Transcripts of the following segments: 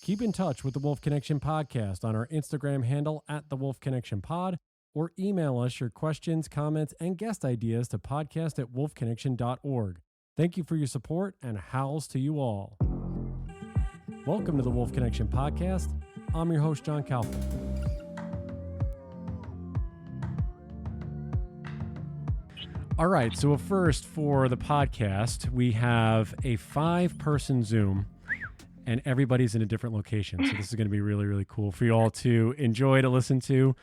Keep in touch with the Wolf Connection podcast on our Instagram handle at the Wolf Connection Pod, or email us your questions, comments, and guest ideas to podcast@wolfconnection.org. Thank you for your support, and howls to you all. Welcome to the Wolf Connection podcast. I'm your host, John Kaufman. All right, so first for the podcast, we have a 5-person Zoom, and everybody's in a different location. So this is going to be really, really cool for you all to enjoy, to listen to.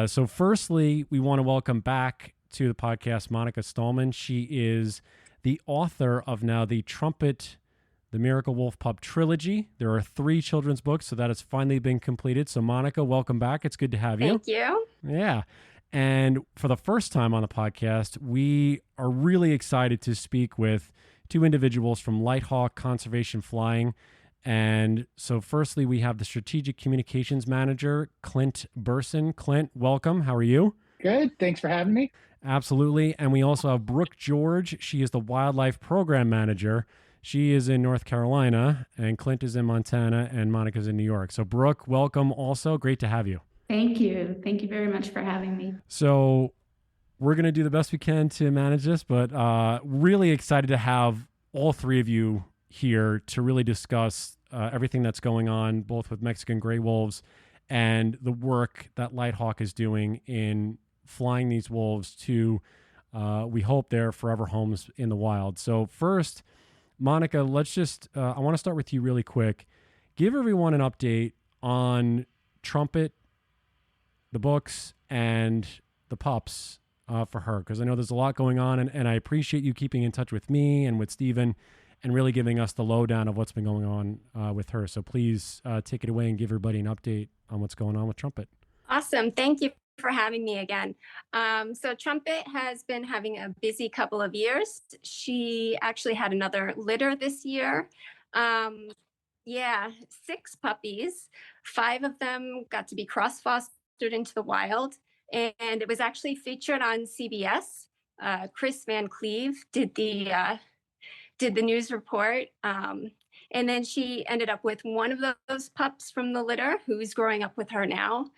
So firstly, we want to welcome back to the podcast Monica Stahlmann. She is the author of now the Trumpet, the Miracle Wolf Pup trilogy. There are 3 children's books, so that has finally been completed. So Monica, welcome back. It's good to have you. Thank you. Yeah. And for the first time on the podcast, we are really excited to speak with 2 individuals from LightHawk Conservation Flying. And so firstly, we have the Strategic Communications Manager, Clint Burson. Clint, welcome. How are you? Good. Thanks for having me. Absolutely. And we also have Brooke George. She is the Wildlife Program Manager. She is in North Carolina, and Clint is in Montana, and Monica's in New York. So Brooke, welcome also. Great to have you. Thank you. Thank you very much for having me. So we're going to do the best we can to manage this, but really excited to have all 3 of you here to really discuss everything that's going on, both with Mexican gray wolves and the work that LightHawk is doing in flying these wolves to, we hope, their forever homes in the wild. So first, Monica, let's just, I want to start with you really quick. Give everyone an update on Trumpet, the books, and the pups for her, because I know there's a lot going on, and I appreciate you keeping in touch with me and with Stephen and really giving us the lowdown of what's been going on with her. So please take it away and give everybody an update on what's going on with Trumpet. Awesome. Thank you for having me again. So Trumpet has been having a busy couple of years. She actually had another litter this year. 6 puppies. 5 of them got to be cross-fostered into the wild, and it was actually featured on CBS. Chris Van Cleve did the news report, and then she ended up with one of those pups from the litter who's growing up with her now.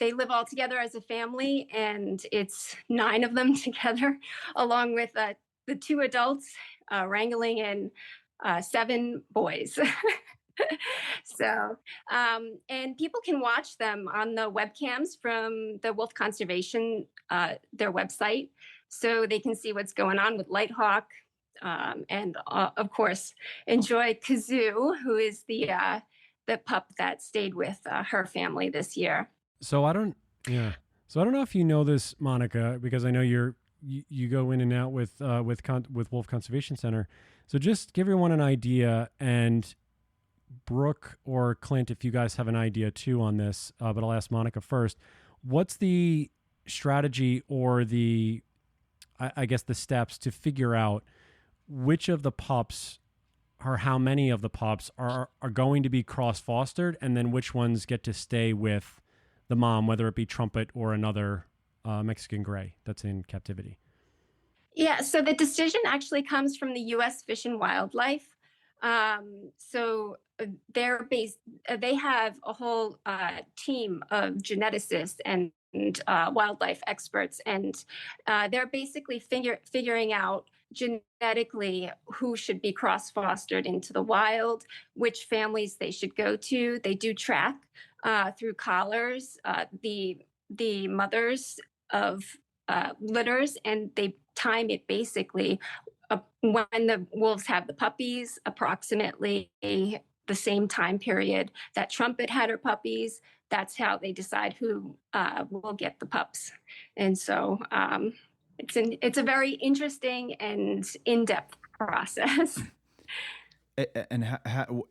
They live all together as a family, and it's 9 of them together, along with the 2 adults wrangling in 7 boys. So, and people can watch them on the webcams from the Wolf Conservation, their website, so they can see what's going on with LightHawk, and of course, enjoy Kazoo, who is the pup that stayed with her family this year. So I don't know if you know this, Monica, because I know you go in and out with Wolf Conservation Center. So just give everyone an idea, and Brooke or Clint, if you guys have an idea too on this, but I'll ask Monica first. What's the strategy or I guess the steps to figure out which of the pups or how many of the pups are going to be cross-fostered, and then which ones get to stay with the mom, whether it be Trumpet or another Mexican gray that's in captivity? Yeah, so the decision actually comes from the U.S. Fish and Wildlife. So they have a whole team of geneticists and wildlife experts, and they're basically figuring out genetically who should be cross-fostered into the wild, which families they should go to. They do track through collars the mothers of litters, and they time it basically when the wolves have the puppies, approximately the same time period that Trumpet had her puppies. That's how they decide who will get the pups. And so it's a very interesting and in-depth process. And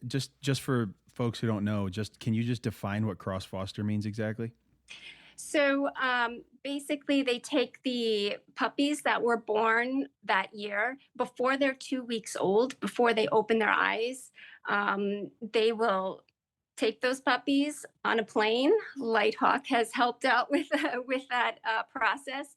just for folks who don't know, can you just define what cross-foster means exactly? So basically, they take the puppies that were born that year before they're 2 weeks old, before they open their eyes. They will take those puppies on a plane. LightHawk has helped out with that process.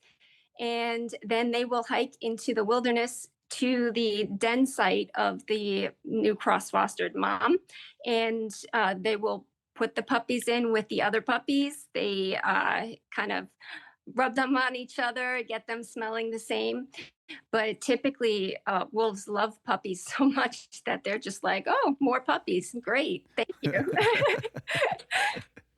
And then they will hike into the wilderness to the den site of the new cross-fostered mom, and they will put the puppies in with the other puppies. They kind of rub them on each other, get them smelling the same. But typically, wolves love puppies so much that they're just like, oh, more puppies. Great. Thank you.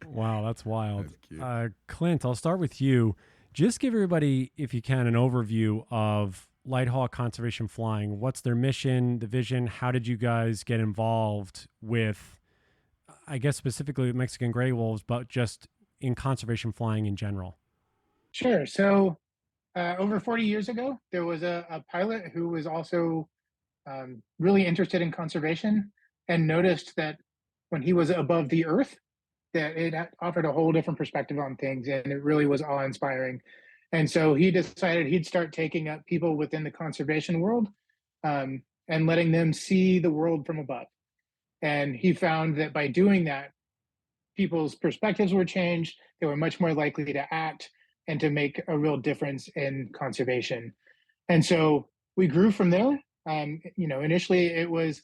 Wow, that's wild. That's cute. Clint, I'll start with you. Just give everybody, if you can, an overview of LightHawk Conservation Flying. What's their mission, the vision? How did you guys get involved with, I guess, specifically with Mexican gray wolves, but just in conservation flying in general? Sure. So over 40 years ago, there was a pilot who was also really interested in conservation and noticed that when he was above the earth, that it offered a whole different perspective on things, and it really was awe-inspiring. And so he decided he'd start taking up people within the conservation world and letting them see the world from above. And he found that by doing that, people's perspectives were changed. They were much more likely to act and to make a real difference in conservation. And so we grew from there. Initially it was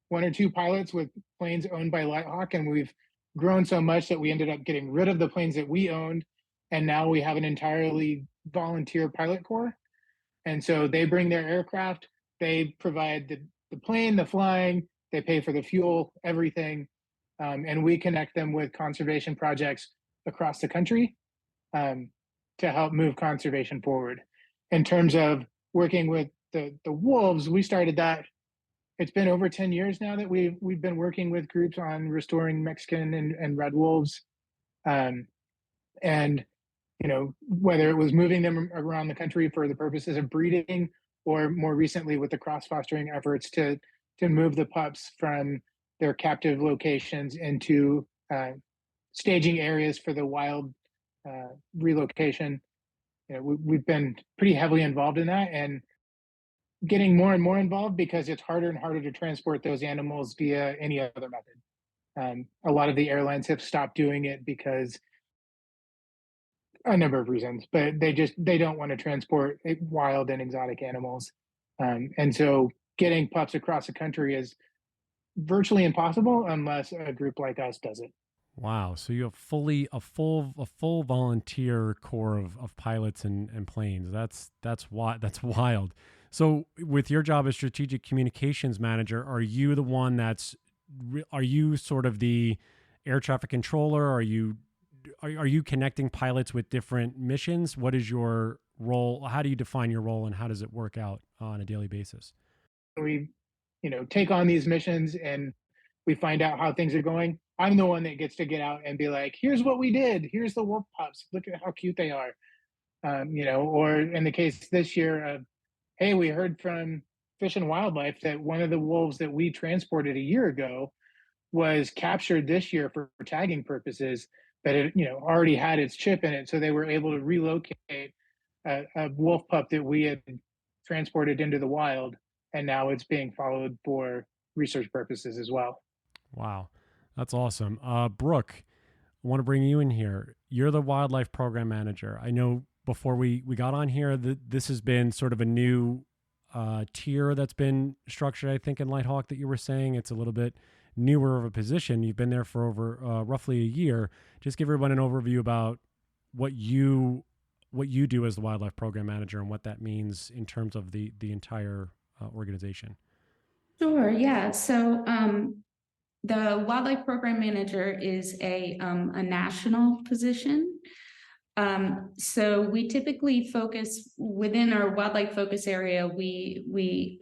1 or 2 pilots with planes owned by LightHawk, and we've grown so much that we ended up getting rid of the planes that we owned, and now we have an entirely volunteer pilot corps. And so they bring their aircraft, they provide the plane, the flying, they pay for the fuel, everything, and we connect them with conservation projects across the country to help move conservation forward. In terms of working with the wolves, we started that. It's been over 10 years now that we've been working with groups on restoring Mexican and red wolves. And, whether it was moving them around the country for the purposes of breeding, or more recently with the cross-fostering efforts to move the pups from their captive locations into staging areas for the wild relocation. We've been pretty heavily involved in that, and getting more and more involved because it's harder and harder to transport those animals via any other method. A lot of the airlines have stopped doing it because a number of reasons, but they don't want to transport wild and exotic animals. And so getting pups across the country is virtually impossible unless a group like us does it. Wow. So you have a full volunteer corps of pilots and planes. That's wild. So with your job as strategic communications manager, are you the one are you sort of the air traffic controller? Are you connecting pilots with different missions? What is your role? How do you define your role, and how does it work out on a daily basis? We, take on these missions and we find out how things are going. I'm the one that gets to get out and be like, here's what we did. Here's the wolf pups. Look at how cute they are. Or in the case this year, hey, we heard from Fish and Wildlife that one of the wolves that we transported a year ago was captured this year for tagging purposes, but it, already had its chip in it. So they were able to relocate a wolf pup that we had transported into the wild, and now it's being followed for research purposes as well. Wow. That's awesome. Brooke, I want to bring you in here. You're the wildlife program manager. I know before we got on here, this has been sort of a new tier that's been structured, I think, in LightHawk that you were saying. It's a little bit newer of a position. You've been there for over roughly a year. Just give everyone an overview about what you do as the wildlife program manager and what that means in terms of the entire organization. Sure, yeah. So the wildlife program manager is a national position. So we typically focus within our wildlife focus area. We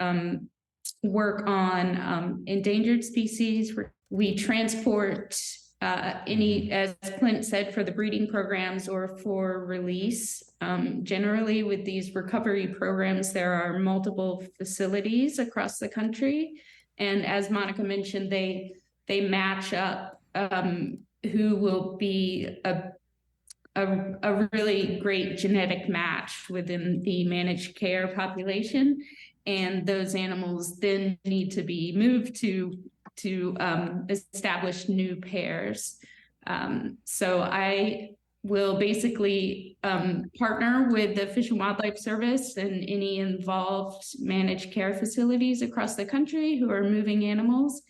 work on endangered species. We transport any, as Clint said, for the breeding programs or for release. Generally, with these recovery programs, there are multiple facilities across the country, and as Monica mentioned, they match up who will be a really great genetic match within the managed care population, and those animals then need to be moved to establish new pairs. So I will basically partner with the Fish and Wildlife Service and any involved managed care facilities across the country who are moving animals,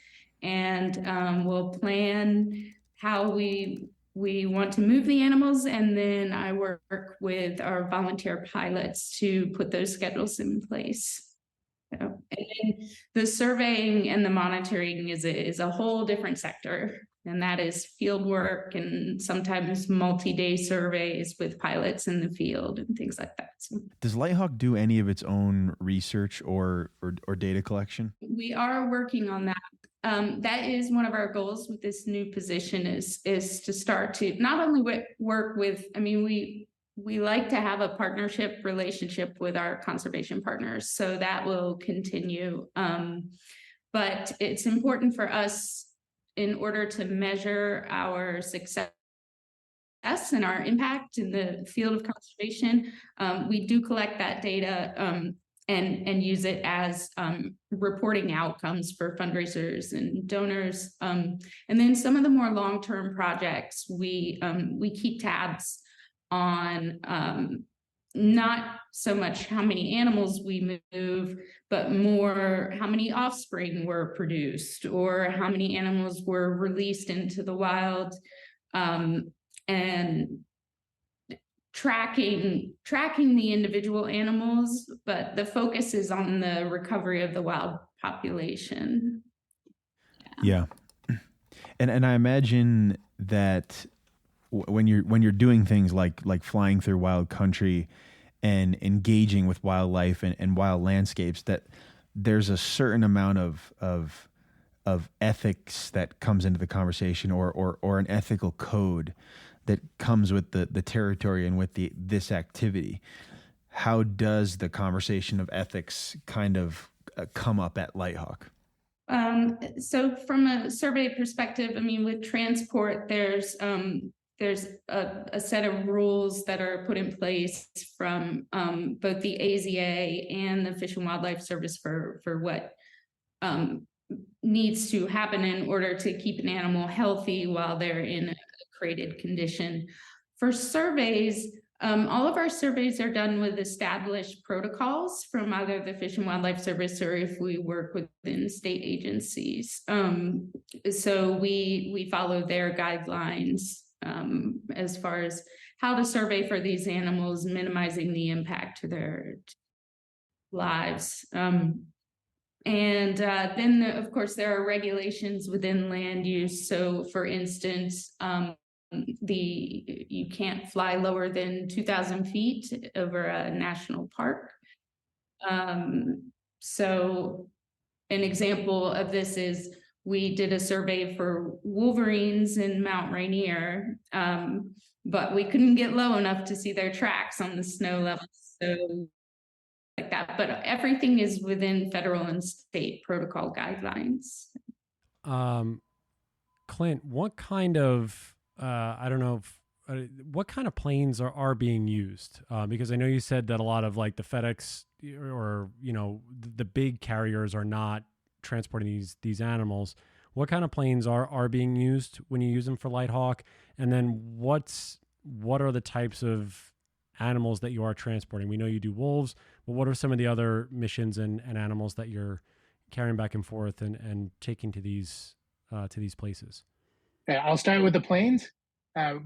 and we'll plan how we want to move the animals, and then I work with our volunteer pilots to put those schedules in place. So, and then the surveying and the monitoring is a whole different sector, and that is field work and sometimes multi-day surveys with pilots in the field and things like that. So, does LightHawk do any of its own research or data collection? We are working on that. That is one of our goals with this new position is to start to not only work with, I mean, we like to have a partnership relationship with our conservation partners, so that will continue. But it's important for us, in order to measure our success and our impact in the field of conservation, we do collect that data and use it as reporting outcomes for fundraisers and donors. And then some of the more long-term projects, we keep tabs on not so much how many animals we move, but more how many offspring were produced or how many animals were released into the wild, and tracking the individual animals, but the focus is on the recovery of the wild population. Yeah. And I imagine that when you're doing things like flying through wild country and engaging with wildlife and wild landscapes, that there's a certain amount of ethics that comes into the conversation, or an ethical code that comes with the territory and with this activity. How does the conversation of ethics kind of come up at LightHawk? So from a survey perspective, I mean, with transport, there's a set of rules that are put in place from both the AZA and the Fish and Wildlife Service for what needs to happen in order to keep an animal healthy while they're in a crated condition. For surveys, all of our surveys are done with established protocols from either the Fish and Wildlife Service or if we work within state agencies. So we follow their guidelines as far as how to survey for these animals, minimizing the impact to their lives. And then, of course, there are regulations within land use. So, for instance, you can't fly lower than 2,000 feet over a national park. So, an example of this is we did a survey for wolverines in Mount Rainier, but we couldn't get low enough to see their tracks on the snow level. So, like that, but everything is within federal and state protocol guidelines. Clint, what kind of what kind of planes are being used? Because I know you said that a lot of like the FedEx or the big carriers are not transporting these animals. What kind of planes are being used when you use them for LightHawk? And then what are the types of animals that you are transporting? We know you do wolves, but what are some of the other missions and animals that you're carrying back and forth and taking to these places? Yeah, I'll start with the planes. Our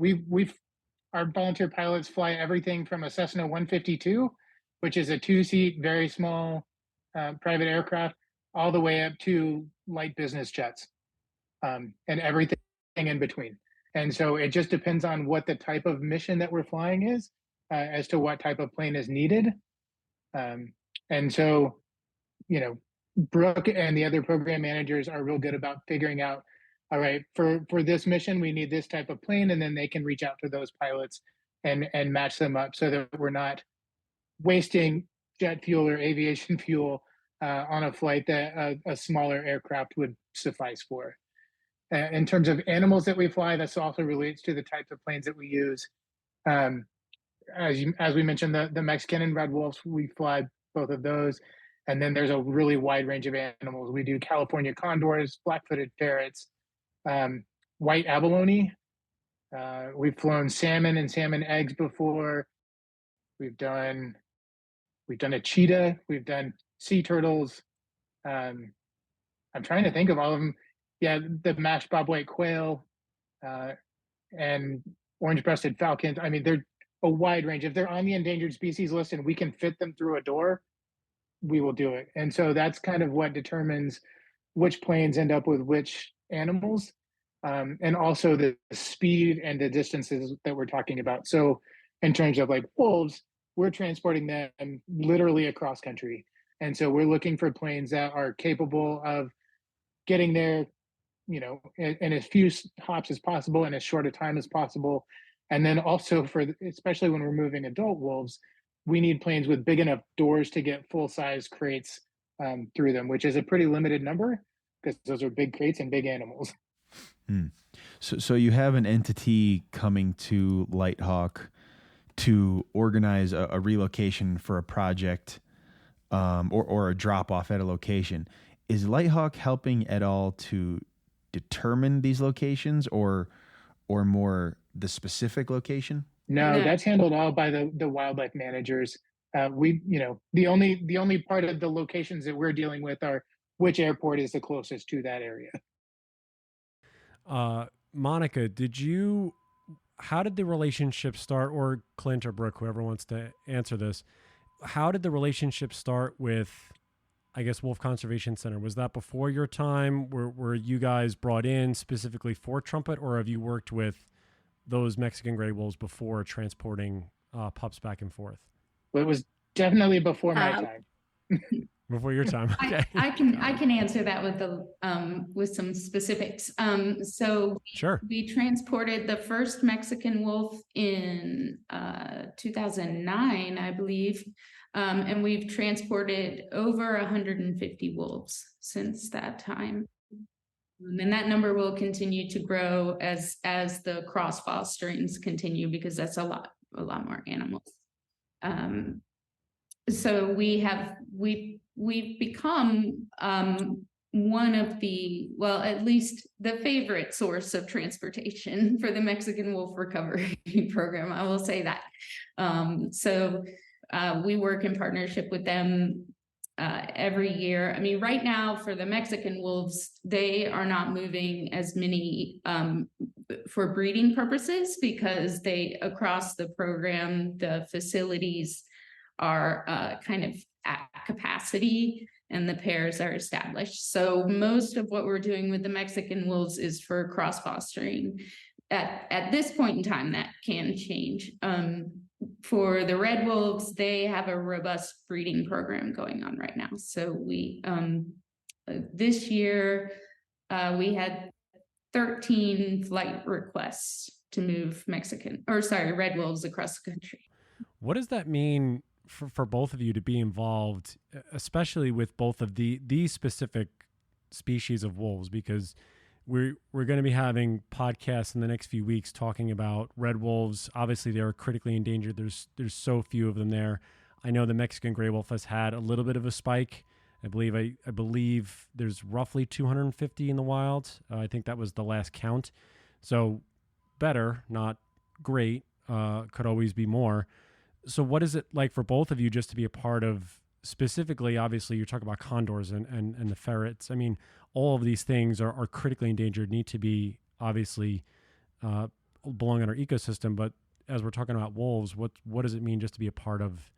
volunteer pilots fly everything from a Cessna 152, which is a 2-seat, very small private aircraft, all the way up to light business jets, and everything in between. And so it just depends on what the type of mission that we're flying is, as to what type of plane is needed. And so, Brooke and the other program managers are real good about figuring out, all right, for this mission, we need this type of plane, and then they can reach out to those pilots and match them up so that we're not wasting jet fuel or aviation fuel on a flight that a smaller aircraft would suffice for. In terms of animals that we fly, this also relates to the types of planes that we use. As we mentioned, the Mexican and red wolves, we fly both of those. And then there's a really wide range of animals. We do California condors, black-footed ferrets, white abalone, We've flown salmon and salmon eggs before. We've done a cheetah. We've done sea turtles. I'm trying to think of all of them. Yeah, the mashed bobwhite quail and orange-breasted falcons. I mean, they're a wide range. If they're on the endangered species list and we can fit them through a door, we will do it. And so that's kind of what determines which planes end up with which animals, and also the speed and the distances that we're talking about. So in terms of like wolves, we're transporting them literally across country. And so we're looking for planes that are capable of getting there, in as few hops as possible in as short a time as possible. And then also especially when we're moving adult wolves, we need planes with big enough doors to get full size crates through them, which is a pretty limited number because those are big crates and big animals. So you have an entity coming to LightHawk to organize a relocation for a project, or a drop off at a location. Is LightHawk helping at all to determine these locations, or more the specific location? No, that's handled all by the wildlife managers. The only part of the locations that we're dealing with are which airport is the closest to that area. Monica, how did the relationship start, or Clint or Brooke, whoever wants to answer this, how did the relationship start with, I guess, Wolf Conservation Center? Was that before your time? Were you guys brought in specifically for Trumpet, or have you worked with those Mexican gray wolves before transporting pups back and forth? Well, it was definitely before my time. Before your time. Okay. I can answer that with some specifics. So sure. We transported the first Mexican wolf in 2009, I believe. And we've transported over 150 wolves since that time. And that number will continue to grow as the cross fosterings continue, because that's a lot more animals. So we've become one of at least the favorite source of transportation for the Mexican wolf recovery program. I will say that. So we work in partnership with them every year. I mean, right now for the Mexican wolves, they are not moving as many for breeding purposes, because across the program, the facilities are kind of at capacity and the pairs are established. So most of what we're doing with the Mexican wolves is for cross fostering. At this point in time, that can change. For the red wolves, they have a robust breeding program going on right now. So we this year we had 13 flight requests to move red wolves across the country. What does that mean for both of you to be involved, especially with both of these specific species of wolves? Because we're going to be having podcasts in the next few weeks talking about red wolves. Obviously, they're critically endangered. There's so few of them there. I know the Mexican gray wolf has had a little bit of a spike. I believe there's roughly 250 in the wild. I think that was the last count. So better, not great. Could always be more. So what is it like for both of you just to be a part of, specifically, obviously, you're talking about condors and the ferrets. I mean, all of these things are critically endangered, need to be obviously belong in our ecosystem. But as we're talking about wolves, what does it mean just to be a part of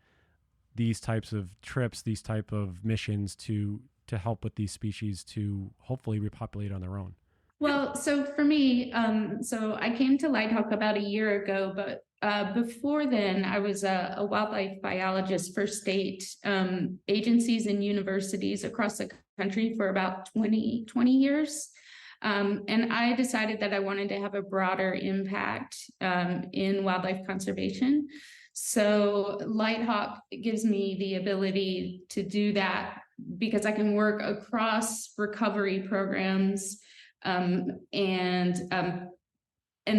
these types of trips, these type of missions to help with these species to hopefully repopulate on their own? Well, so for me, so I came to LightHawk about a year ago, but before then, I was a wildlife biologist for state agencies and universities across the country for about 20 years. And I decided that I wanted to have a broader impact in wildlife conservation. So LightHawk gives me the ability to do that because I can work across recovery programs and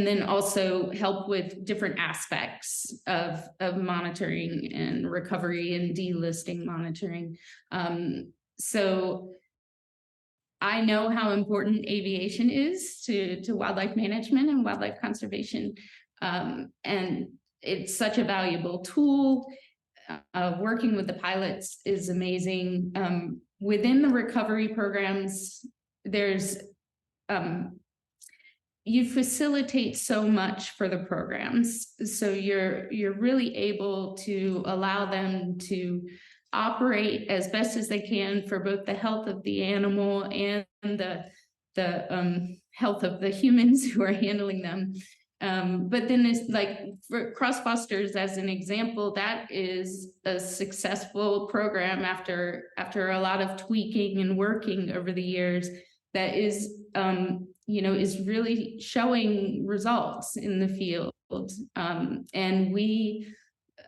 then also help with different aspects of monitoring and recovery and delisting monitoring. So I know how important aviation is to wildlife management and wildlife conservation. And it's such a valuable tool. Working with the pilots is amazing. Within the recovery programs, there's you facilitate so much for the programs. So you're really able to allow them to operate as best as they can for both the health of the animal and the health of the humans who are handling them. But then it's like for Cross Fosters, as an example, that is a successful program after a lot of tweaking and working over the years that is, is really showing results in the field. And we,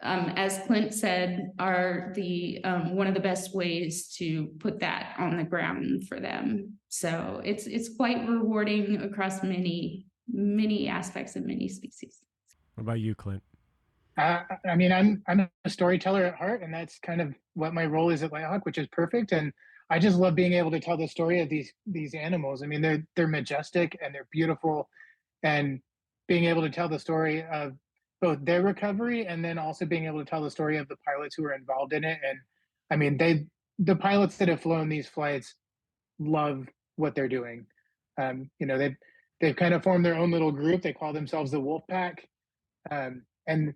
as Clint said, are the one of the best ways to put that on the ground for them. So it's quite rewarding across many aspects of many species. What about you, Clint? I mean, I'm a storyteller at heart, and that's kind of what my role is at LightHawk, which is perfect. And I just love being able to tell the story of these animals. I mean, they're majestic and they're beautiful, and being able to tell the story of both their recovery and then also being able to tell the story of the pilots who are involved in it. And I mean, the pilots that have flown these flights love what they're doing. They've kind of formed their own little group. They call themselves the Wolf Pack, and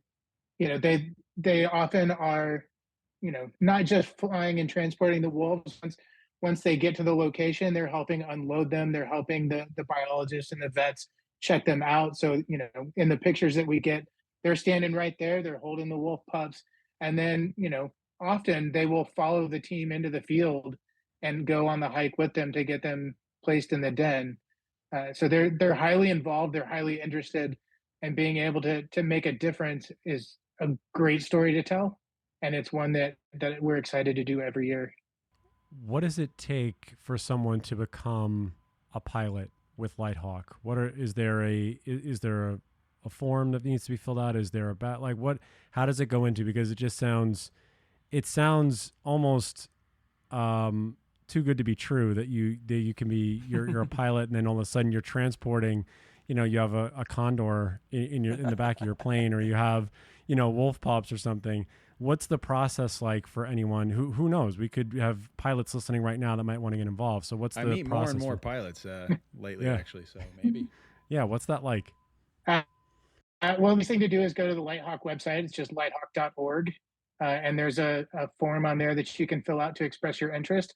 they often are, not just flying and transporting the wolves. Once they get to the location, they're helping unload them. They're helping the biologists and the vets check them out. So, in the pictures that we get, they're standing right there. They're holding the wolf pups. And then, often they will follow the team into the field and go on the hike with them to get them placed in the den. So they're highly involved. They're highly interested, and being able to make a difference is a great story to tell. And it's one that we're excited to do every year. What does it take for someone to become a pilot with LightHawk? Is there a form that needs to be filled out? Is there how does it go into? Because it sounds almost too good to be true that you can be you're a pilot, and then all of a sudden you're transporting, you have a condor in the back of your plane, or you have wolf pups or something. What's the process like for anyone who knows? We could have pilots listening right now that might want to get involved. So what's the process? I meet more and more pilots lately, actually. So maybe. Yeah. What's that like? Well, the thing to do is go to the LightHawk website. It's just lighthawk.org. And there's a form on there that you can fill out to express your interest.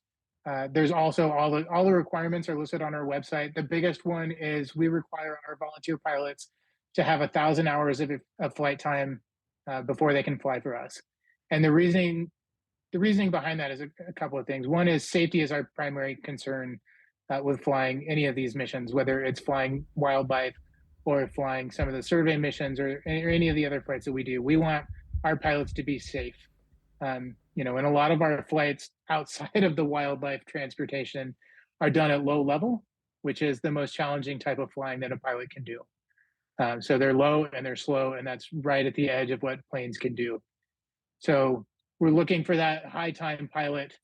There's also all the requirements are listed on our website. The biggest one is we require our volunteer pilots to have 1,000 hours of flight time before they can fly for us. And the reasoning behind that is a couple of things. One is safety is our primary concern with flying any of these missions, whether it's flying wildlife or flying some of the survey missions or any of the other flights that we do. We want our pilots to be safe. And a lot of our flights outside of the wildlife transportation are done at low level, which is the most challenging type of flying that a pilot can do. So they're low and they're slow, and that's right at the edge of what planes can do. So we're looking for that high time pilot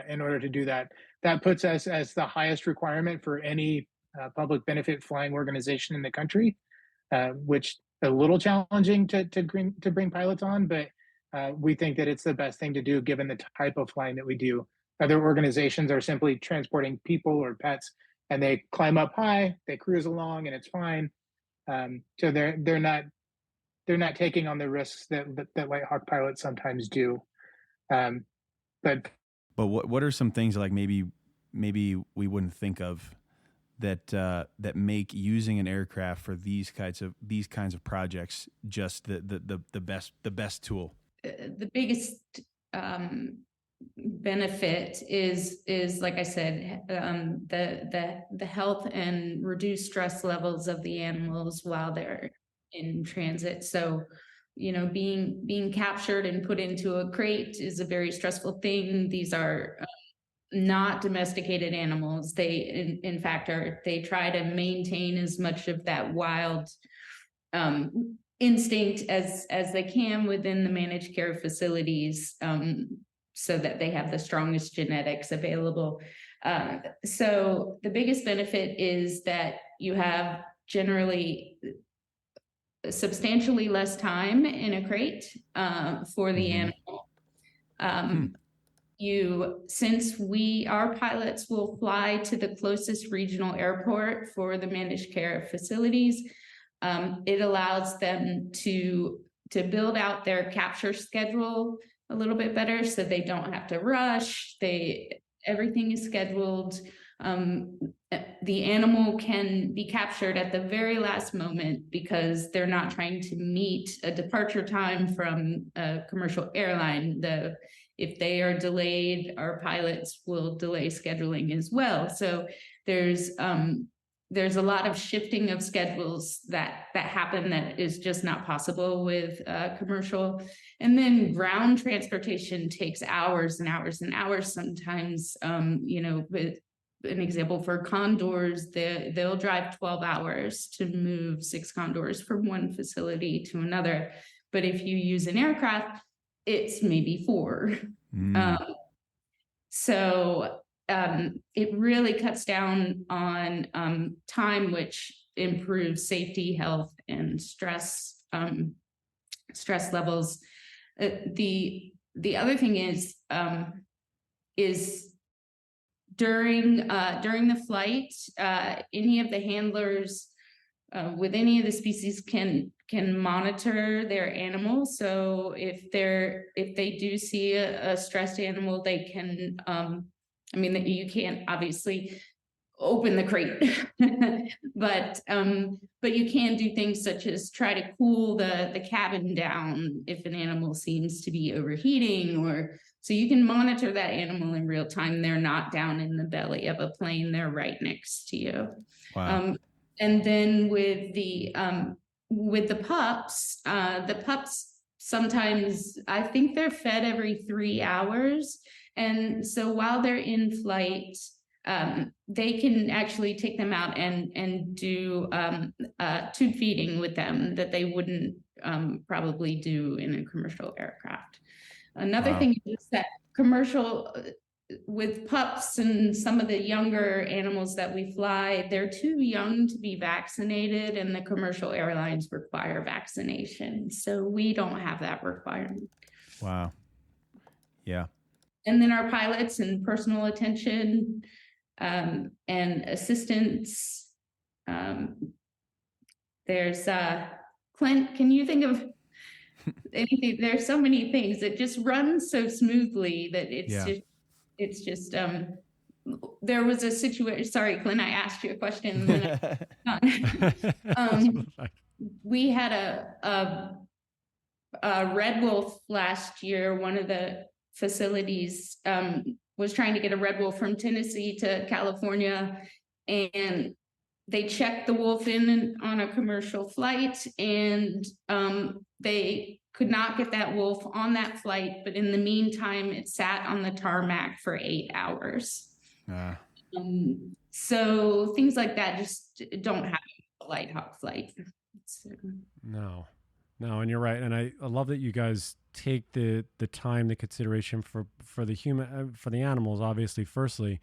in order to do that. That puts us as the highest requirement for any public benefit flying organization in the country, which is a little challenging to bring pilots on, but we think that it's the best thing to do given the type of flying that we do. Other organizations are simply transporting people or pets, and they climb up high, they cruise along, and it's fine. So they're not taking on the risks that LightHawk pilots sometimes do. But what are some things like maybe we wouldn't think of that make using an aircraft for these kinds of projects just the best tool? The biggest benefit is like I said, the health and reduced stress levels of the animals while they're in transit. So, being captured and put into a crate is a very stressful thing. These are not domesticated animals. They, in fact, they try to maintain as much of that wild instinct as they can within the managed care facilities, so that they have the strongest genetics available. So the biggest benefit is that you have generally substantially less time in a crate for the animal. Since our pilots will fly to the closest regional airport for the managed care facilities, it allows them to build out their capture schedule a little bit better, so they don't have to rush. Everything is scheduled. The animal can be captured at the very last moment because they're not trying to meet a departure time from a commercial airline. If they are delayed, our pilots will delay scheduling as well. So there's a lot of shifting of schedules that happen that is just not possible with commercial. And then ground transportation takes hours and hours and hours sometimes. With an example for condors, they'll drive 12 hours to move 6 condors from one facility to another. But if you use an aircraft, it's maybe 4. It really cuts down on time, which improves safety, health, and stress levels. The other thing is during the flight, any of the handlers with any of the species can monitor their animal. So if they do see a stressed animal, they can. You can't obviously open the crate, but you can do things such as try to cool the cabin down if an animal seems to be overheating, so you can monitor that animal in real time. They're not down in the belly of a plane; they're right next to you. Wow. And then with the pups, sometimes I think they're fed every 3 hours. And so while they're in flight, they can actually take them out and do tube feeding with them that they wouldn't probably do in a commercial aircraft. Another thing is that commercial, with pups and some of the younger animals that we fly, they're too young to be vaccinated, and the commercial airlines require vaccination. So we don't have that requirement. Wow. Yeah. And then our pilots and personal attention and assistance. There's Clint, can you think of anything? There's so many things that just run so smoothly that it's just there was a situation. Sorry, Clint, I asked you a question. We had a red wolf last year. One of the facilities was trying to get a red wolf from Tennessee to California, and they checked the wolf in on a commercial flight, and they could not get that wolf on that flight. But in the meantime, it sat on the tarmac for 8 hours. So things like that just don't happen on a LightHawk flight. No, and you're right. And I love that you guys take the time, the consideration for the human, for the animals, obviously, firstly,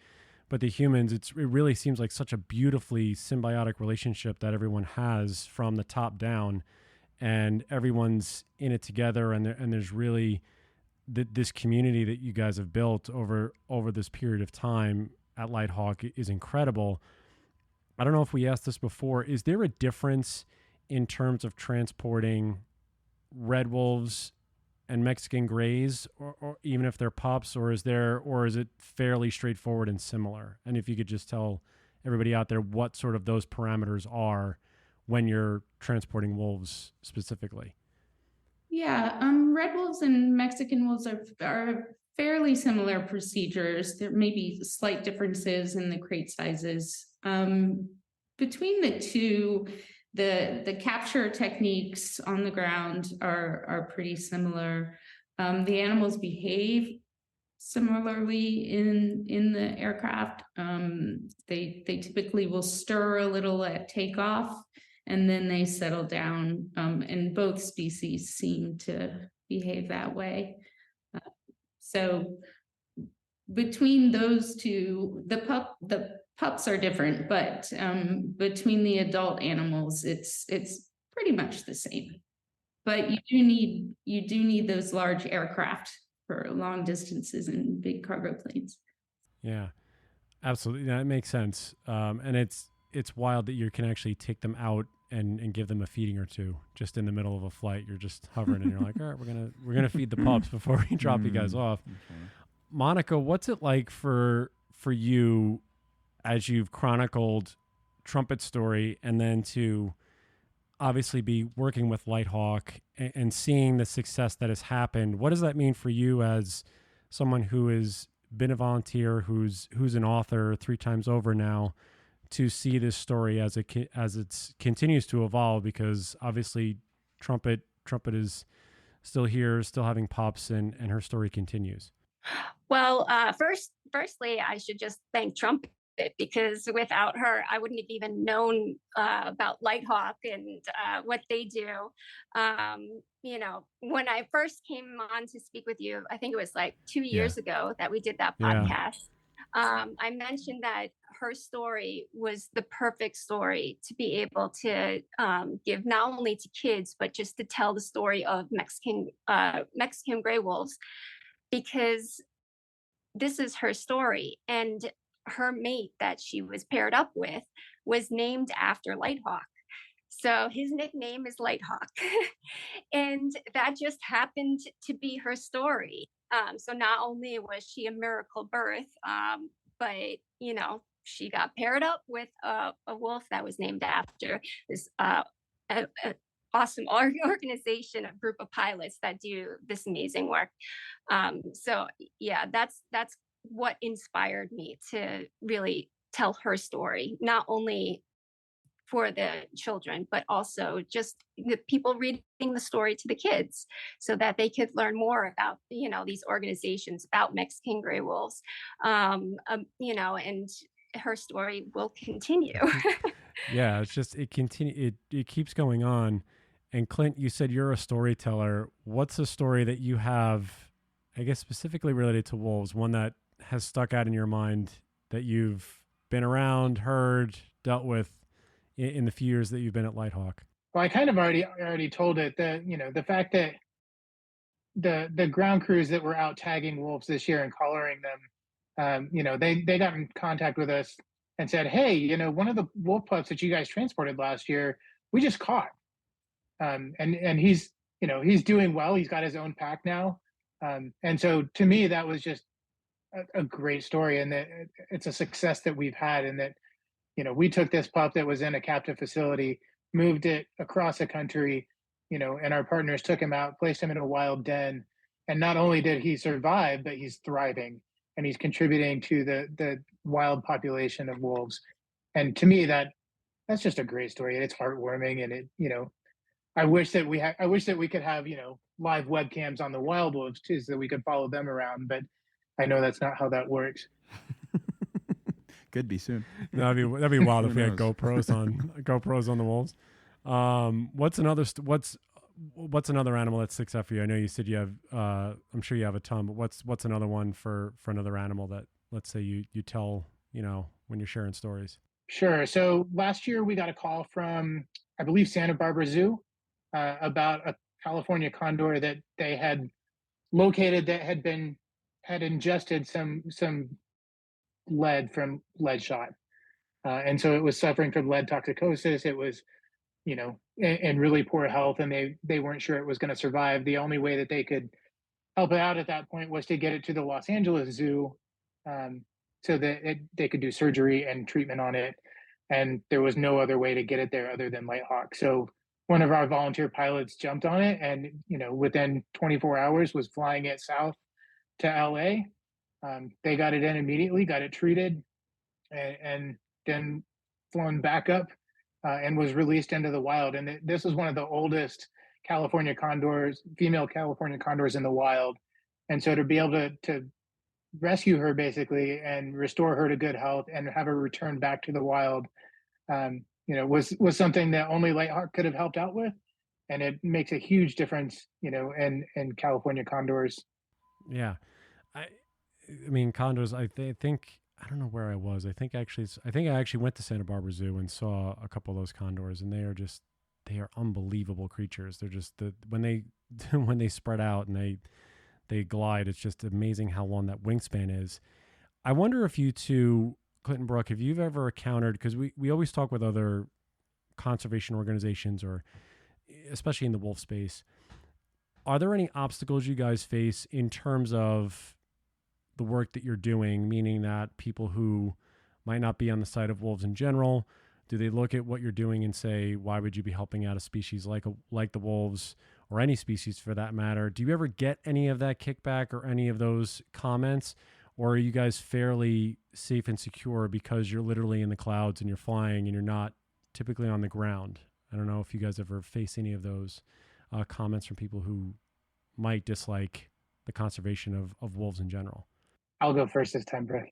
but the humans. It really seems like such a beautifully symbiotic relationship that everyone has from the top down, and everyone's in it together. And there's really this community that you guys have built over this period of time at LightHawk is incredible. I don't know if we asked this before. Is there a difference in terms of transporting red wolves and Mexican grays, or even if they're pups, or is it fairly straightforward and similar? And if you could just tell everybody out there what sort of those parameters are when you're transporting wolves specifically. Yeah, red wolves and Mexican wolves are fairly similar procedures. There may be slight differences in the crate sizes. Between the two, the capture techniques on the ground are pretty similar. The animals behave similarly in the aircraft. They typically will stir a little at takeoff, and then they settle down. And both species seem to behave that way. So between those two, the pups are different, but between the adult animals, it's pretty much the same. But you do need those large aircraft for long distances and big cargo planes. Yeah, absolutely. That makes sense. And it's wild that you can actually take them out and give them a feeding or two just in the middle of a flight. You're just hovering and you're like, all right, we're gonna feed the pups before we drop you guys off. Okay. Monica, what's it like for you as you've chronicled Trumpet's story and then to obviously be working with LightHawk and seeing the success that has happened? What does that mean for you as someone who has been a volunteer, who's an author 3 times over now, to see this story as it continues to evolve? Because obviously Trumpet is still here, still having pups, and her story continues. Well, firstly, I should just thank Trumpet, because without her, I wouldn't have even known about LightHawk and what they do. You know, when I first came on to speak with you, I think it was like 2 years ago that we did that podcast. I mentioned that her story was the perfect story to be able to give not only to kids, but just to tell the story of Mexican gray wolves, because this is her story. And her mate that she was paired up with was named after LightHawk. So his nickname is LightHawk. And that just happened to be her story. So not only was she a miracle birth, but, you know, she got paired up with a wolf that was named after this awesome organization, a group of pilots that do this amazing work. So yeah, that's what inspired me to really tell her story, not only for the children, but also just the people reading the story to the kids so that they could learn more about, you know, these organizations, about Mexican gray wolves, you know, and her story will continue. Yeah, it's just, it keeps going on. And Clint, you said you're a storyteller. What's a story that you have, I guess, specifically related to wolves, one that has stuck out in your mind that you've been around, heard, dealt with in the few years that you've been at LightHawk? Well, I kind of already told it, that, you know, the fact that the ground crews that were out tagging wolves this year and collaring them, you know, they got in contact with us and said, hey, you know, one of the wolf pups that you guys transported last year, we just caught. And he's, you know, he's doing well. He's got his own pack now. And so to me, that was just a great story, and that it's a success that we've had, and that, you know, we took this pup that was in a captive facility, moved it across the country, you know, and our partners took him out, placed him in a wild den. And not only did he survive, but he's thriving and he's contributing to the wild population of wolves. And to me, that's just a great story. And it's heartwarming. And it, you know, I wish that we could have, you know, live webcams on the wild wolves too, so that we could follow them around. But I know that's not how that works. Could be soon. That'd be wild if we had GoPros on the wolves. What's another animal that sticks out for you? I know you said you have. I'm sure you have a ton, but what's another one for another animal that, let's say, you tell, you know, when you're sharing stories? Sure. So last year we got a call from, I believe, Santa Barbara Zoo about a California condor that they had located that had ingested some lead from lead shot. And so it was suffering from lead toxicosis. It was, you know, in really poor health, and they weren't sure it was going to survive. The only way that they could help it out at that point was to get it to the Los Angeles Zoo, so that they could do surgery and treatment on it. And there was no other way to get it there other than LightHawk. So one of our volunteer pilots jumped on it, and, you know, within 24 hours was flying it south to LA. They got it in immediately, got it treated, and then flown back up and was released into the wild. And this is one of the oldest California condors, female California condors in the wild. And so to be able to rescue her basically and restore her to good health and have her return back to the wild, you know, was something that only LightHawk could have helped out with. And it makes a huge difference, you know, in California condors. Yeah. I mean, condors. Think I don't know where I was. I think I actually went to Santa Barbara Zoo and saw a couple of those condors, and they are unbelievable creatures. They're just when they when they spread out and they glide, it's just amazing how long that wingspan is. I wonder if you two, Clint and Brooke, if you've ever encountered, because we always talk with other conservation organizations, or especially in the wolf space, are there any obstacles you guys face in terms of the work that you're doing, meaning that people who might not be on the side of wolves in general, do they look at what you're doing and say, why would you be helping out a species like the wolves, or any species for that matter? Do you ever get any of that kickback or any of those comments? Or are you guys fairly safe and secure because you're literally in the clouds and you're flying and you're not typically on the ground? I don't know if you guys ever face any of those comments from people who might dislike the conservation of wolves in general. I'll go first this time, Brooke.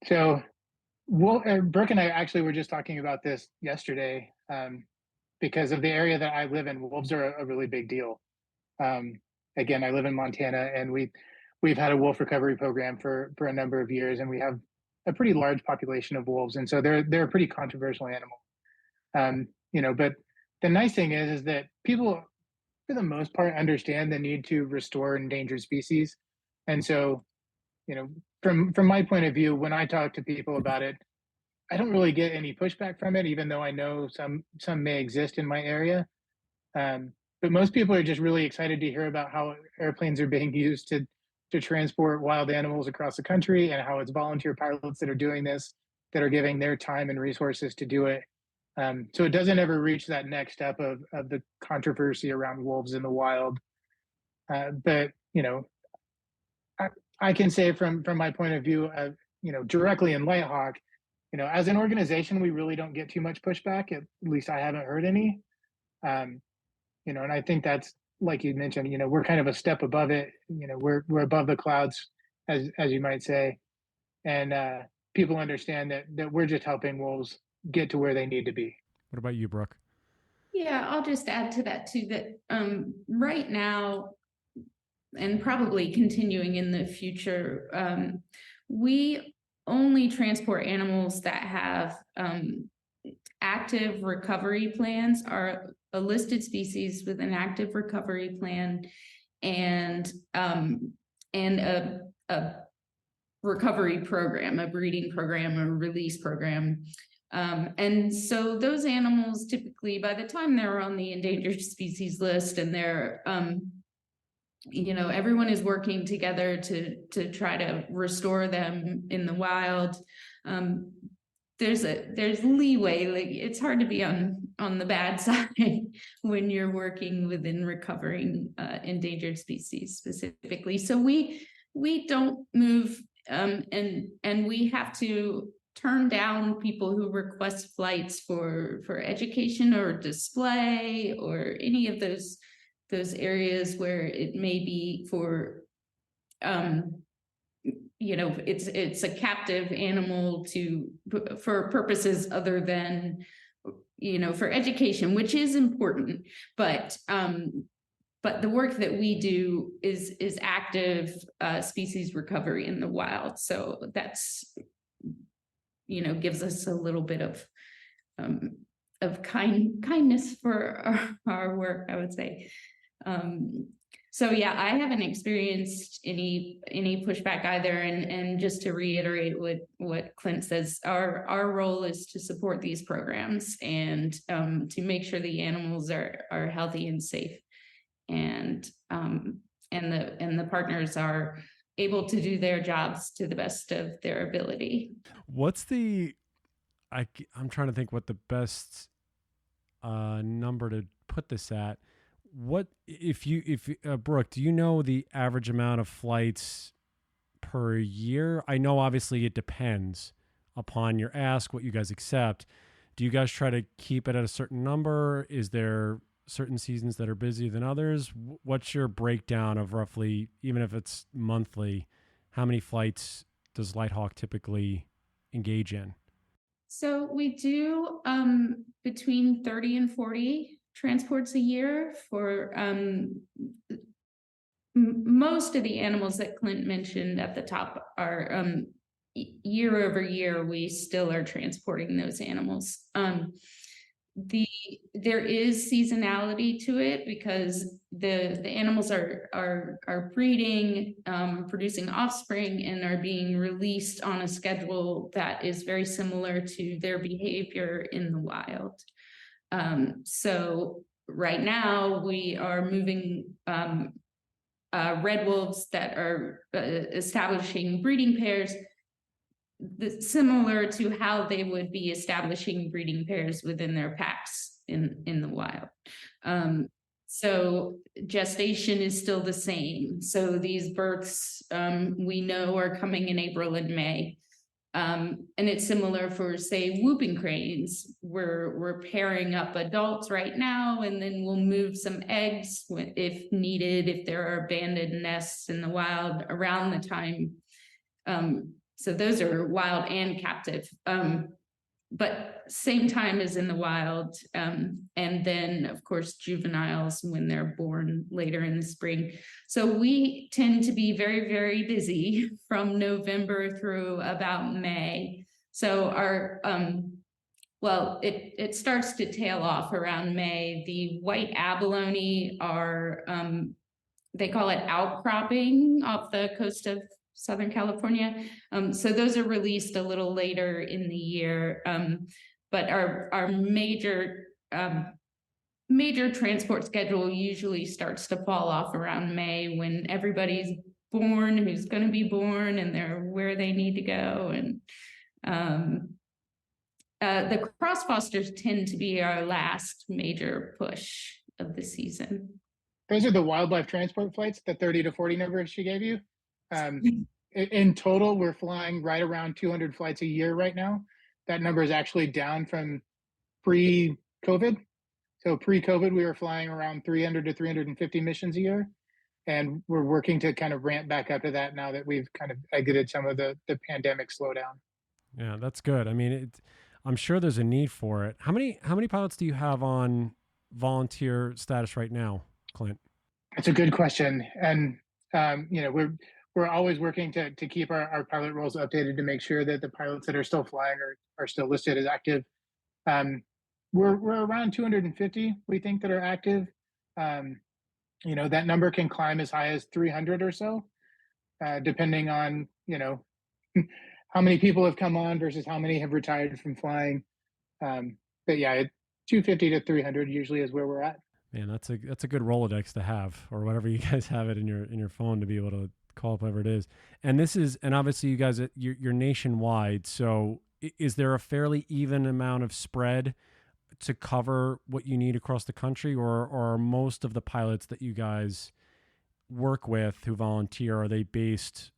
So, Brooke and I actually were just talking about this yesterday, because of the area that I live in. Wolves are a really big deal. Again, I live in Montana, and we've had a wolf recovery program for a number of years, and we have a pretty large population of wolves, and so they're a pretty controversial animal. But the nice thing is that people, for the most part, understand the need to restore endangered species, and so, from my point of view, when I talk to people about it, I don't really get any pushback from it, even though I know some may exist in my area. But most people are just really excited to hear about how airplanes are being used to transport wild animals across the country, and how it's volunteer pilots that are doing this, that are giving their time and resources to do it. So it doesn't ever reach that next step of the controversy around wolves in the wild. But I can say from my point of view, directly in LightHawk, as an organization, we really don't get too much pushback. At least I haven't heard any. And I think that's, like you mentioned, we're kind of a step above it. We're above the clouds, as you might say, and people understand that we're just helping wolves get to where they need to be. What about you, Brooke? Yeah, I'll just add to that too, that right now, and probably continuing in the future, we only transport animals that have active recovery plans, are a listed species with an active recovery plan, and a recovery program, a breeding program, a release program. And so those animals typically, by the time they're on the endangered species list, and they're everyone is working together to try to restore them in the wild. There's leeway. Like, it's hard to be on the bad side when you're working within recovering endangered species specifically. So we don't move, and we have to turn down people who request flights for education or display, or any of those areas where it may be for it's a captive animal for purposes other than for education, which is important, but the work that we do is active species recovery in the wild. So that's gives us a little bit of kindness for our work, I would say. So yeah, I haven't experienced any pushback either. And just to reiterate what Clint says, our role is to support these programs and to make sure the animals are healthy and safe, and the partners are able to do their jobs to the best of their ability. What's I'm trying to think what the best number to put this at. What if Brooke, do you know the average amount of flights per year? I know obviously it depends upon your ask, what you guys accept. Do you guys try to keep it at a certain number? Is there certain seasons that are busier than others? What's your breakdown of roughly, even if it's monthly, how many flights does LightHawk typically engage in? So we do between 30 and 40 transports a year for most of the animals that Clint mentioned at the top are year over year, we still are transporting those animals. There is seasonality to it because the animals are breeding, producing offspring, and are being released on a schedule that is very similar to their behavior in the wild. So right now we are moving red wolves that are establishing breeding pairs, similar to how they would be establishing breeding pairs within their packs in the wild. So gestation is still the same. So these births we know are coming in April and May. And it's similar for, say, whooping cranes. We're pairing up adults right now, and then we'll move some eggs if needed, if there are abandoned nests in the wild around the time. So those are wild and captive, but same time as in the wild. And then, of course, juveniles when they're born later in the spring. So we tend to be very, very busy from November through about May. So our, well, it starts to tail off around May. The white abalone are, they call it outcropping off the coast of Southern California. So those are released a little later in the year. But our major transport schedule usually starts to fall off around May, when everybody's born who's going to be born and they're where they need to go. And the cross fosters tend to be our last major push of the season. Those are the wildlife transport flights, the 30 to 40 number she gave you. In total, we're flying right around 200 flights a year right now. That number is actually down from pre-COVID. So pre-COVID, we were flying around 300 to 350 missions a year. And we're working to kind of ramp back up to that now that we've kind of exited some of the pandemic slowdown. Yeah, that's good. I mean, I'm sure there's a need for it. How many pilots do you have on volunteer status right now, Clint? That's a good question. And, we're always working to keep our pilot roles updated to make sure that the pilots that are still flying are still listed as active. We're around 250, we think, that are active. That number can climb as high as 300 or so, depending on, how many people have come on versus how many have retired from flying. But yeah, 250 to 300 usually is where we're at. Man, that's a good Rolodex to have, or whatever you guys have it in your phone to be able to call up whatever it is. And obviously you guys, you're nationwide. So is there a fairly even amount of spread to cover what you need across the country, or are most of the pilots that you guys work with who volunteer, are they based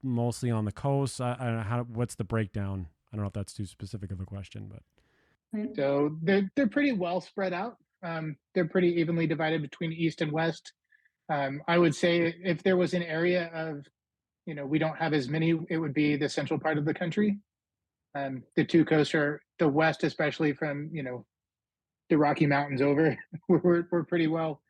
mostly on the coast? I don't know what's the breakdown? I don't know if that's too specific of a question, but. So they're pretty well spread out. They're pretty evenly divided between East and West. I would say if there was an area of, we don't have as many, it would be the central part of the country. The two coasts are the West, especially from, the Rocky Mountains over, we're pretty well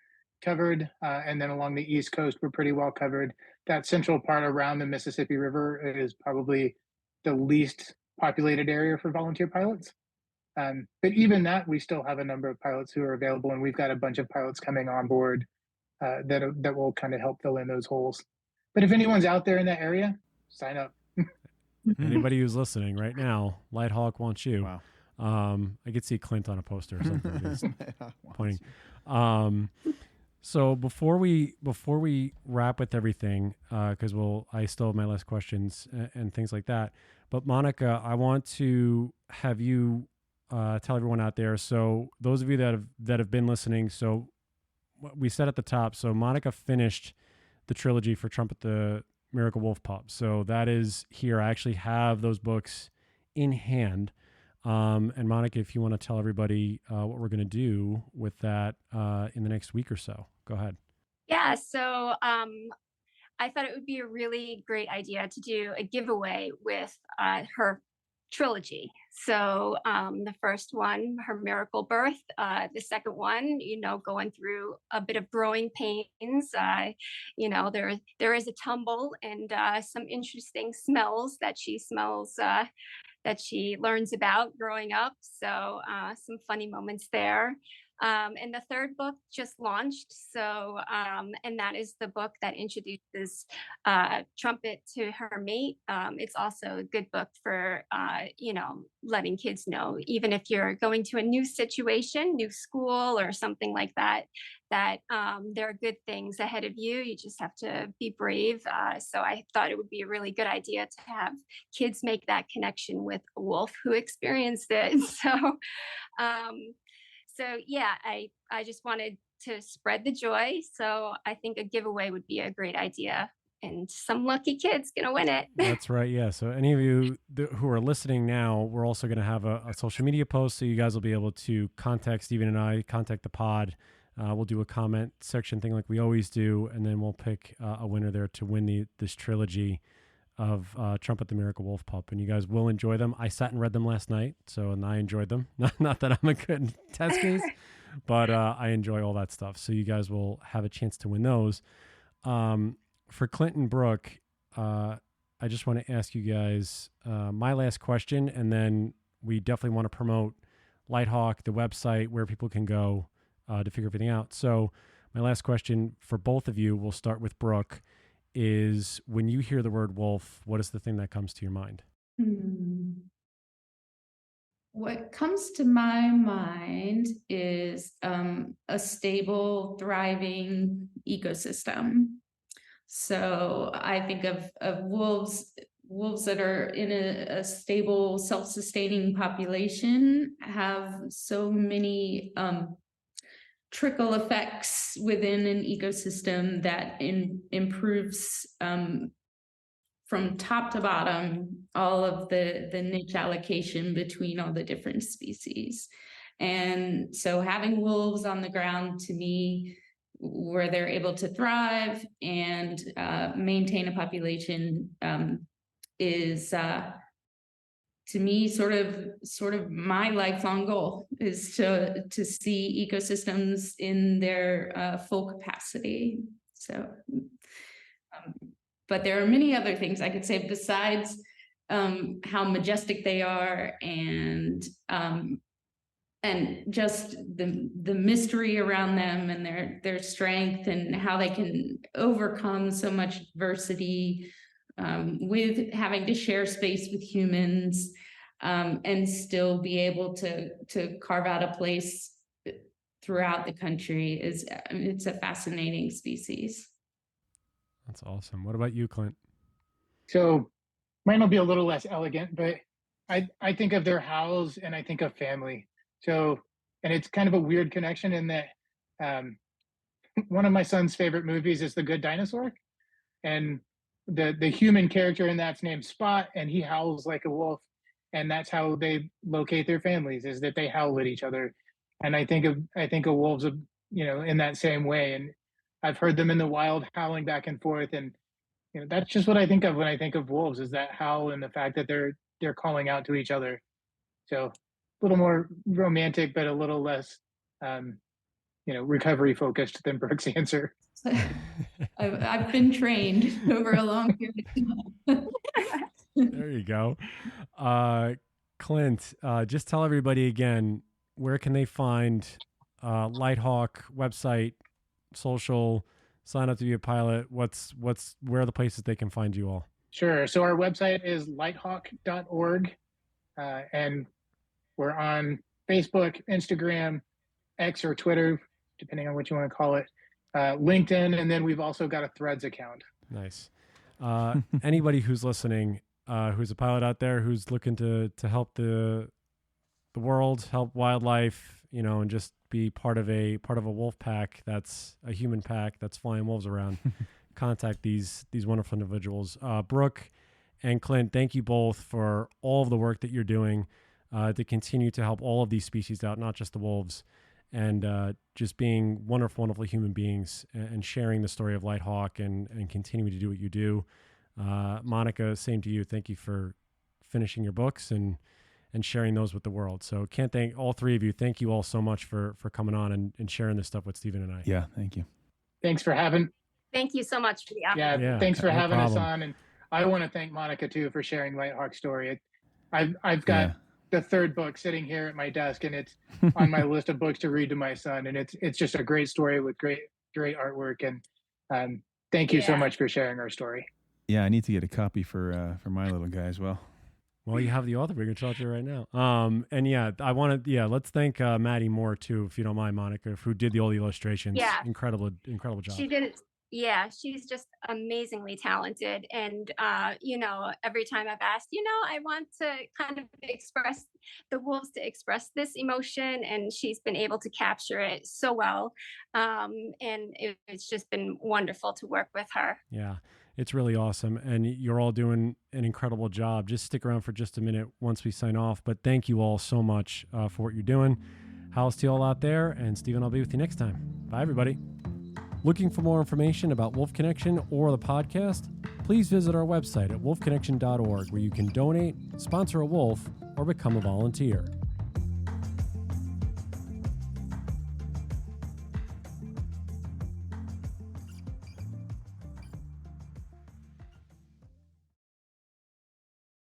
covered. And then along the East Coast, we're pretty well covered. That central part around the Mississippi River is probably the least populated area for volunteer pilots. But even that, we still have a number of pilots who are available, and we've got a bunch of pilots coming on board that will kind of help fill in those holes. But if anyone's out there in that area, sign up. Anybody who's listening right now, LightHawk wants you. Wow. I could see Clint on a poster or something. Pointing. So before we wrap with everything, because I still have my last questions and things like that. But Monica, I want to have you tell everyone out there. So those of you that have been listening, so we said at the top, so Monica finished the trilogy for Trumpet the Miracle Wolf Pup. So that is here. I actually have those books in hand. And Monica, if you want to tell everybody what we're going to do with that in the next week or so, go ahead. Yeah, so I thought it would be a really great idea to do a giveaway with her trilogy. So the first one, her miracle birth. The second one, going through a bit of growing pains. There is a tumble and some interesting smells that she smells. That she learns about growing up. So some funny moments there. And the third book just launched. So, and that is the book that introduces Trumpet to her mate. It's also a good book for, letting kids know, even if you're going to a new situation, new school or something like that, that there are good things ahead of you. You just have to be brave. So I thought it would be a really good idea to have kids make that connection with a wolf who experienced it. So yeah, I just wanted to spread the joy. So I think a giveaway would be a great idea. And some lucky kid's going to win it. That's right. Yeah. So any of you who are listening now, we're also going to have a social media post. So you guys will be able to contact Steven and I, contact the pod. We'll do a comment section thing like we always do. And then we'll pick a winner there to win this trilogy of Trumpet the Miracle Wolf Pup, and you guys will enjoy them. I sat and read them last night, and I enjoyed them. Not that I'm a good test case, but I enjoy all that stuff. So you guys will have a chance to win those. For Clint and Brooke, I just want to ask you guys my last question, and then we definitely want to promote LightHawk, the website, where people can go to figure everything out. So my last question for both of you, we'll start with Brooke, is when you hear the word wolf, what is the thing that comes to your mind? What comes to my mind is a stable, thriving ecosystem. So I think of wolves that are in a stable, self-sustaining population have so many trickle effects within an ecosystem that improves from top to bottom all of the niche allocation between all the different species. And so having wolves on the ground, to me, where they're able to thrive and maintain a population is to me sort of my lifelong goal is to see ecosystems in their full capacity. So but there are many other things I could say besides how majestic they are and just the mystery around them and their strength and how they can overcome so much adversity with having to share space with humans and still be able to carve out a place throughout the country. It's a fascinating species. That's awesome. What about you, Clint? So mine will be a little less elegant, but I think of their howls and I think of family. So, and it's kind of a weird connection in that one of my son's favorite movies is The Good Dinosaur. And the human character in that's named Spot, and he howls like a wolf. And that's how they locate their families, is that they howl at each other. And I think of wolves, in that same way. And I've heard them in the wild howling back and forth. And, that's just what I think of when I think of wolves, is that howl and the fact that they're calling out to each other. So a little more romantic, but a little less, recovery focused than Brooke's answer. I've been trained over a long period of time. There you go. Clint, just tell everybody again, where can they find LightHawk website, social, sign up to be a pilot? Where are the places they can find you all? Sure. So our website is lighthawk.org, and we're on Facebook, Instagram, X or Twitter, depending on what you want to call it, LinkedIn, and then we've also got a Threads account. Nice. Anybody who's listening, who's a pilot out there, who's looking to help the world, help wildlife, and just be part of a wolf pack, that's a human pack that's flying wolves around, contact these wonderful individuals. Brooke and Clint, thank you both for all of the work that you're doing to continue to help all of these species out, not just the wolves, and just being wonderful, wonderful human beings and sharing the story of LightHawk and continuing to do what you do. Monica, same to you. Thank you for finishing your books and sharing those with the world. So can't thank all three of you. Thank you all so much for coming on and sharing this stuff with Stephen and I. Yeah, thank you. Thanks for having. Thank you so much for the opportunity. Yeah, thanks for no having us problem. on, and I want to thank Monica too for sharing LightHawk's story. I've got the third book sitting here at my desk, and it's on my list of books to read to my son, and it's just a great story with great artwork, and thank you so much for sharing our story. Yeah, I need to get a copy for my little guy as well. Well, you have the author. We're going to talk to you right now. And yeah, I want to, let's thank Maddie Moore too, if you don't mind, Monica, who did all the illustrations. Yeah. Incredible job. She did it. Yeah, she's just amazingly talented. And, every time I've asked, I want to kind of express the wolves to express this emotion. And she's been able to capture it so well. And it's just been wonderful to work with her. Yeah. It's really awesome. And you're all doing an incredible job. Just stick around for just a minute once we sign off. But thank you all so much for what you're doing. House to you all out there. And Stephen, I'll be with you next time. Bye, everybody. Looking for more information about Wolf Connection or the podcast? Please visit our website at wolfconnection.org, where you can donate, sponsor a wolf, or become a volunteer.